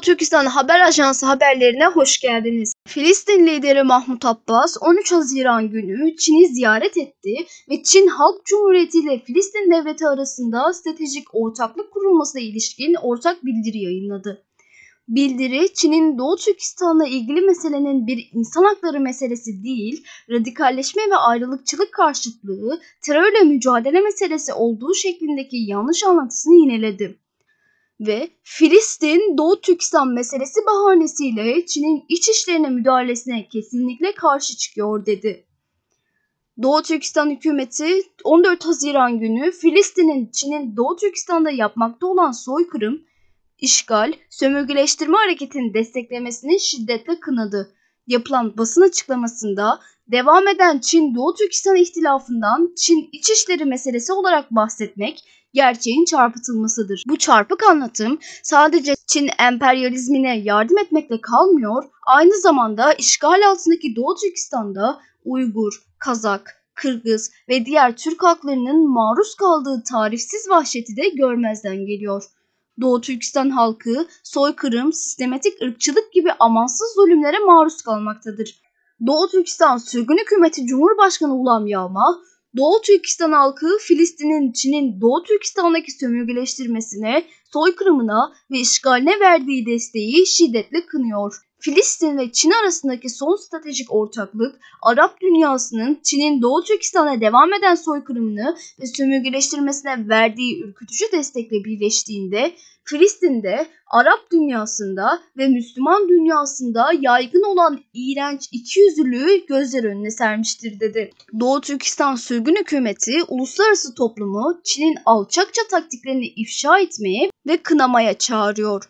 Türkistan Haber Ajansı haberlerine hoş geldiniz. Filistin lideri Mahmut Abbas 13 Haziran günü Çin'i ziyaret etti ve Çin Halk Cumhuriyeti ile Filistin Devleti arasında stratejik ortaklık kurulmasına ilişkin ortak bildiri yayınladı. Bildiri, Çin'in Doğu Türkistan'la ilgili meselenin bir insan hakları meselesi değil, radikalleşme ve ayrılıkçılık karşıtlığı, terörle mücadele meselesi olduğu şeklindeki yanlış anlatısını yineledi. Ve Filistin, Doğu Türkistan meselesi bahanesiyle Çin'in iç işlerine müdahalesine kesinlikle karşı çıkıyor dedi. Doğu Türkistan hükümeti 14 Haziran günü Filistin'in Çin'in Doğu Türkistan'da yapmakta olan soykırım, işgal, sömürgeleştirme hareketini desteklemesini şiddetle kınadı. Yapılan basın açıklamasında devam eden Çin-Doğu Türkistan ihtilafından Çin iç işleri meselesi olarak bahsetmek gerçeğin çarpıtılmasıdır. Bu çarpık anlatım sadece Çin emperyalizmine yardım etmekle kalmıyor, aynı zamanda işgal altındaki Doğu Türkistan'da Uygur, Kazak, Kırgız ve diğer Türk halklarının maruz kaldığı tarifsiz vahşeti de görmezden geliyor. Doğu Türkistan halkı soykırım, sistematik ırkçılık gibi amansız zulümlere maruz kalmaktadır. Doğu Türkistan Sürgün Hükümeti Cumhurbaşkanı Ulam Yağma, Doğu Türkistan halkı Filistin'in Çin'in Doğu Türkistan'daki sömürgeleştirmesine, soykırımına ve işgaline verdiği desteği şiddetle kınıyor. Filistin ve Çin arasındaki son stratejik ortaklık, Arap dünyasının Çin'in Doğu Türkistan'a devam eden soykırımını ve sömürgeleştirmesine verdiği ürkütücü destekle birleştiğinde, Filistin'de, Arap dünyasında ve Müslüman dünyasında yaygın olan iğrenç ikiyüzlülüğü gözler önüne sermiştir dedi. Doğu Türkistan Sürgün Hükümeti, uluslararası toplumu Çin'in alçakça taktiklerini ifşa etmeye ve kınamaya çağırıyor.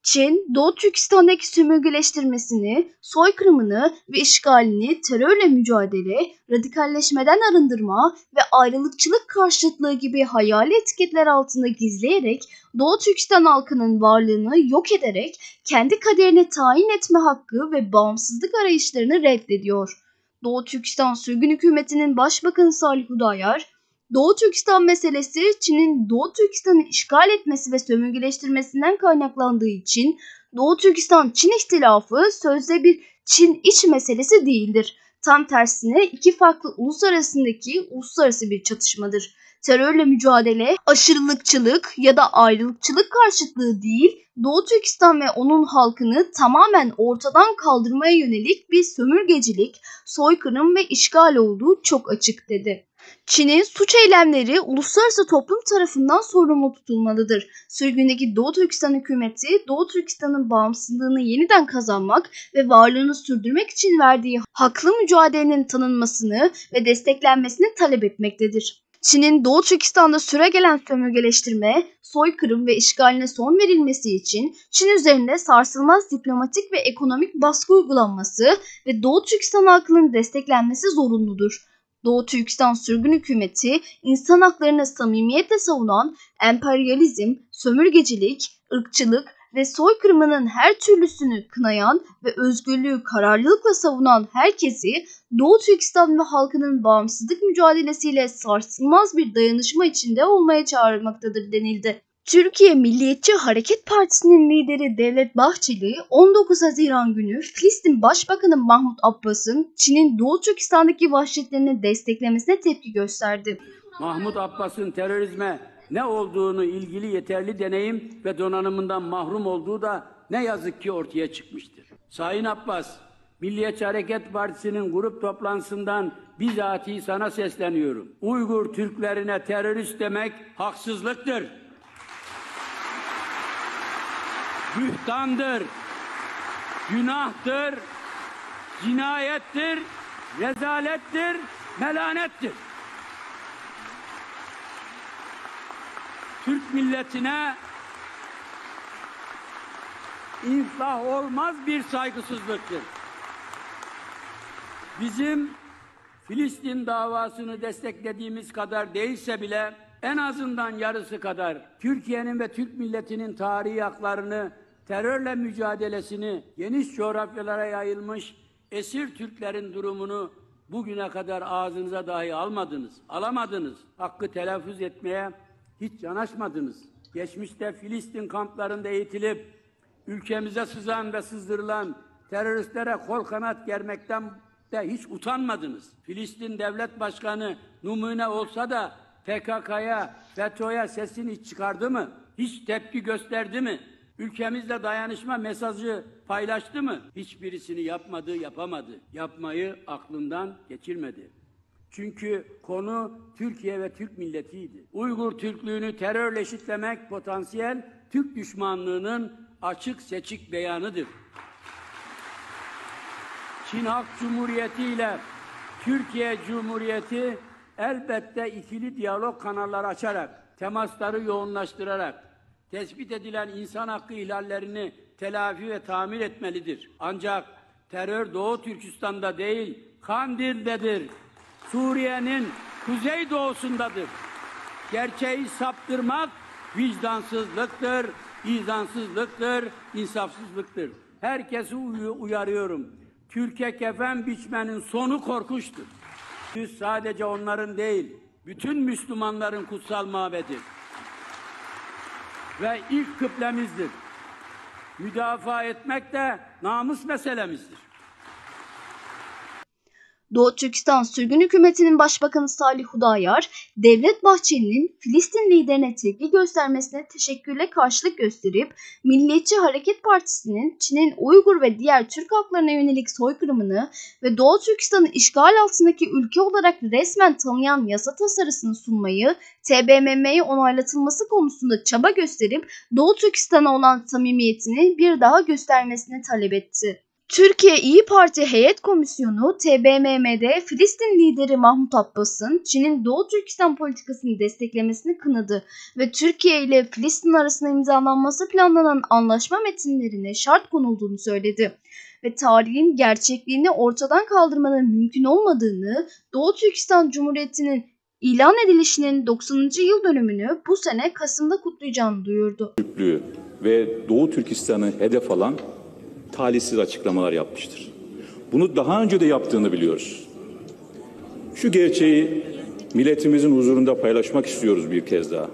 Çin, Doğu Türkistan'daki sömürgeleştirmesini, soykırımını ve işgalini terörle mücadele, radikalleşmeden arındırma ve ayrılıkçılık karşıtlığı gibi hayali etiketler altında gizleyerek Doğu Türkistan halkının varlığını yok ederek kendi kaderini tayin etme hakkı ve bağımsızlık arayışlarını reddediyor. Doğu Türkistan Sürgün Hükümeti'nin Başbakanı Salih Hudayar, Doğu Türkistan meselesi Çin'in Doğu Türkistan'ı işgal etmesi ve sömürgeleştirmesinden kaynaklandığı için Doğu Türkistan-Çin ihtilafı sözde bir Çin iç meselesi değildir. Tam tersine iki farklı ulus arasındaki uluslararası bir çatışmadır. Terörle mücadele, aşırılıkçılık ya da ayrılıkçılık karşıtlığı değil, Doğu Türkistan ve onun halkını tamamen ortadan kaldırmaya yönelik bir sömürgecilik, soykırım ve işgal olduğu çok açık dedi. Çin'in suç eylemleri uluslararası toplum tarafından sorumlu tutulmalıdır. Sürgündeki Doğu Türkistan hükümeti, Doğu Türkistan'ın bağımsızlığını yeniden kazanmak ve varlığını sürdürmek için verdiği haklı mücadelenin tanınmasını ve desteklenmesini talep etmektedir. Çin'in Doğu Türkistan'da süregelen sömürgeleştirme, soykırım ve işgaline son verilmesi için Çin üzerinde sarsılmaz diplomatik ve ekonomik baskı uygulanması ve Doğu Türkistan halkının desteklenmesi zorunludur. Doğu Türkistan Sürgün Hükümeti, insan haklarını samimiyetle savunan, emperyalizm, sömürgecilik, ırkçılık ve soykırımının her türlüsünü kınayan ve özgürlüğü kararlılıkla savunan herkesi Doğu Türkistan ve halkının bağımsızlık mücadelesiyle sarsılmaz bir dayanışma içinde olmaya çağırmaktadır denildi. Türkiye Milliyetçi Hareket Partisi'nin lideri Devlet Bahçeli 19 Haziran günü Filistin Başbakanı Mahmut Abbas'ın Çin'in Doğu Türkistan'daki vahşetlerini desteklemesine tepki gösterdi. Mahmut Abbas'ın terörizme ne olduğunu ilgili yeterli deneyim ve donanımından mahrum olduğu da ne yazık ki ortaya çıkmıştır. Sayın Abbas, Milliyetçi Hareket Partisi'nin grup toplantısından bizatihi sana sesleniyorum. Uygur Türklerine terörist demek haksızlıktır. Bühtandır, günahtır, cinayettir, rezalettir, melanettir. Türk milletine inflah olmaz bir saygısızlıktır. Bizim Filistin davasını desteklediğimiz kadar değilse bile en azından yarısı kadar Türkiye'nin ve Türk milletinin tarihi haklarını, terörle mücadelesini, geniş coğrafyalara yayılmış esir Türklerin durumunu bugüne kadar ağzınıza dahi alamadınız. Hakkı telaffuz etmeye hiç yanaşmadınız. Geçmişte Filistin kamplarında eğitilip Ülkemize sızan ve sızdırılan teröristlere kol kanat germekten de hiç utanmadınız. Filistin Devlet Başkanı numune olsa da PKK'ya, FETÖ'ye sesini hiç çıkardı mı? Hiç tepki gösterdi mi? Ülkemizle dayanışma mesajı paylaştı mı? Hiçbirisini yapmadı, yapamadı. Yapmayı aklından geçirmedi. Çünkü konu Türkiye ve Türk milletiydi. Uygur Türklüğünü terörle eşitlemek potansiyel Türk düşmanlığının açık seçik beyanıdır. Çin Halk Cumhuriyeti ile Türkiye Cumhuriyeti elbette ikili diyalog kanalları açarak, temasları yoğunlaştırarak, tespit edilen insan hakkı ihlallerini telafi ve tamir etmelidir. Ancak terör Doğu Türkistan'da değil, Kandil'dedir. Suriye'nin kuzeydoğusundadır. Gerçeği saptırmak vicdansızlıktır, izansızlıktır, insafsızlıktır. Herkesi uyarıyorum. Türkiye kefen biçmenin sonu korkunçtur. Düz sadece onların değil, bütün Müslümanların kutsal mabedi ve ilk kıblemizdir. Müdafaa etmek de namus meselemizdir. Doğu Türkistan Sürgün Hükümeti'nin Başbakanı Salih Hudayar, Devlet Bahçeli'nin Filistin liderine tepki göstermesine teşekkürle karşılık gösterip, Milliyetçi Hareket Partisi'nin Çin'in Uygur ve diğer Türk halklarına yönelik soykırımını ve Doğu Türkistan'ı işgal altındaki ülke olarak resmen tanıyan yasa tasarısını sunmayı, TBMM'ye onaylatılması konusunda çaba gösterip, Doğu Türkistan'a olan samimiyetini bir daha göstermesini talep etti. Türkiye İyi Parti Heyet Komisyonu TBMM'de Filistin lideri Mahmut Abbas'ın Çin'in Doğu Türkistan politikasını desteklemesini kınadı ve Türkiye ile Filistin arasında imzalanması planlanan anlaşma metinlerine şart konulduğunu söyledi ve tarihin gerçekliğini ortadan kaldırmanın mümkün olmadığını, Doğu Türkistan Cumhuriyeti'nin ilan edilişinin 90. yıl dönümünü bu sene Kasım'da kutlayacağını duyurdu. Türklüğü ve Doğu Türkistan'ı hedef alan talihsiz açıklamalar yapmıştır. Bunu daha önce de yaptığını biliyoruz. Şu gerçeği milletimizin huzurunda paylaşmak istiyoruz bir kez daha.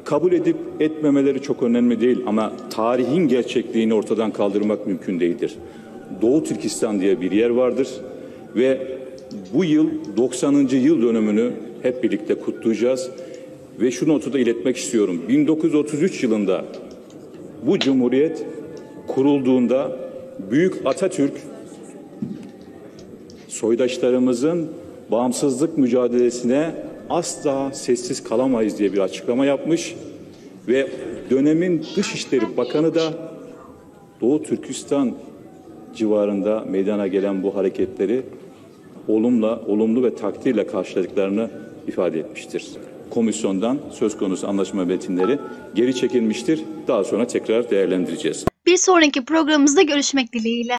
Kabul edip etmemeleri çok önemli değil ama tarihin gerçekliğini ortadan kaldırmak mümkün değildir. Doğu Türkistan diye bir yer vardır ve bu yıl 90. yıl dönümünü hep birlikte kutlayacağız. Ve şu notu da iletmek istiyorum. 1933 yılında bu cumhuriyet kurulduğunda Büyük Atatürk soydaşlarımızın bağımsızlık mücadelesine asla sessiz kalamayız diye bir açıklama yapmış ve dönemin Dışişleri Bakanı da Doğu Türkistan civarında meydana gelen bu hareketleri olumlu ve takdirle karşıladıklarını ifade etmiştir. Komisyondan söz konusu anlaşma metinleri geri çekilmiştir. Daha sonra tekrar değerlendireceğiz. Bir sonraki programımızda görüşmek dileğiyle.